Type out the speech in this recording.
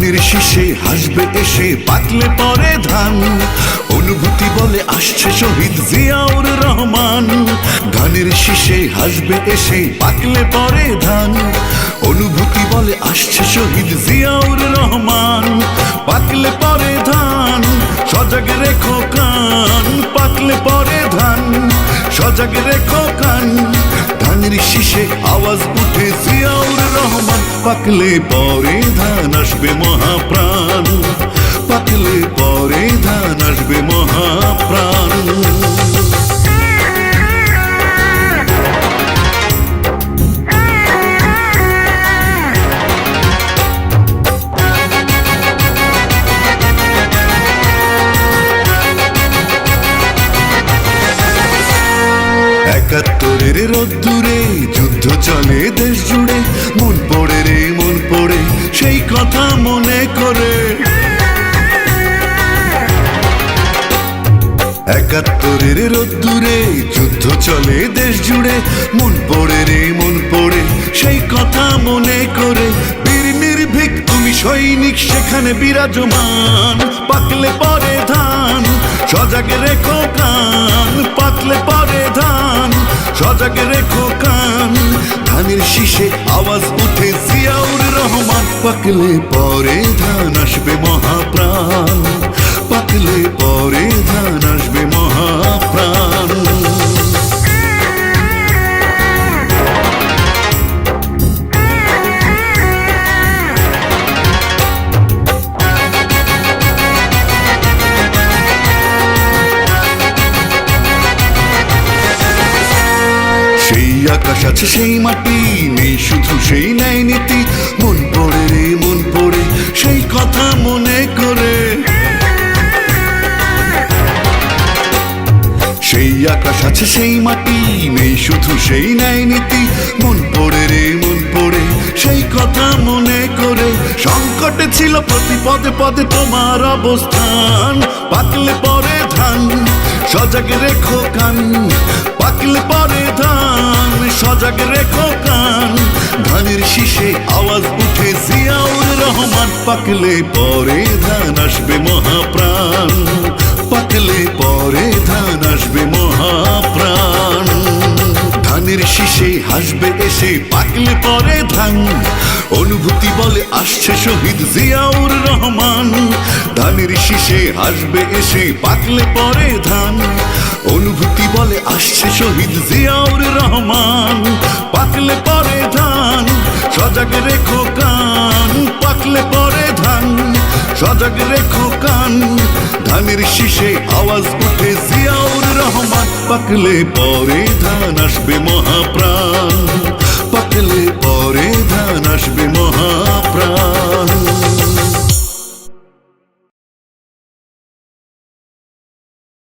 ধানের শীষে হাসবে এসে পাকলে পরে ধান, অনুভূতি বলে আসছে শহীদ জিয়াউর রহমান। ধানের শীষে হাসবে এসে পাকলে পরে ধান, অনুভূতি বলে আসছে শহীদ জিয়াউর রহমান। পাকলে পরে ধান সজাগ রেখো কান, পাকলে পরে ধান সজাগ রেখো কান। ধানের শীষে আওয়াজ উঠে জিয়াউর রহমান। পাকলে পরে ধান আসবে মহাপ্রাণ, পাকলে পরে ধান আসবে মহাপ্রাণ। একাত্তরের রোদ্দুরে যুদ্ধ চলে দেশ জুড়ে, মন পড়ে রে মন পড়ে সেই কথা মনে করে। একাত্তরের রোদ্দুরে যুদ্ধ চলে দেশ জুড়ে, মন পড়ে রে মন পড়ে সেই কথা মনে করে। বীর নির্ভীক তুমি সৈনিক সেখানে বিরাজমান, পাকলে পরে ধান সজাগ রেখো কান, পাকলে পরে ধান সজাগ রেখো কান। ধানের শীষে আওয়াজ উঠে জিয়াউর রহমান। পাকলে পরে ধান আসবে মহাপ্রাণ, পাকলে পরে ধান আসবে মহাপ্রাণ। সেই আকাশ আছে সেই মাটি নেই শুধু সেই ন্যায় নীতি, মন পড়ে রে মন পড়ে সেই কথা মনে করে। সেই আকাশ আছে সেই মাটি নেই শুধু সেই ন্যায় নীতি, মন পড়ে রে মন পড়ে সেই কথা মনে করে। সংকটে ছিল প্রতি পদে পদে তোমার অবস্থান, পাকলে পরে ধান সজাগ রেখো কান, পাকলে পরে ধান সজাগ রেখো কান। ধানের শীষে আওয়াজ উঠে জিয়াউর রহমান। পাকলে পরে ধান আসবে মহাপ্রাণ, পাকলে পরে ধান আসবে মহাপ্রাণ। ধানের শীষে হাসবে এসে পাকলে পরে ধান, অনুভূতি বলে আসছে শহীদ জিয়াউর রহমান। ধানের শীষে হাসবে এসে পাকলে পরে ধান, অনুভূতি বলে আসছে শহীদ জিয়াউর রহমান। পাকলে পরে ধান সজাগ রেখো কান, পাকলে পরে ধান সজাগ রেখো কান। ধানের শীষে আওয়াজ উঠে জিয়াউর রহমান। পাকলে পরে ধান আসবে মহাপ্রাণ,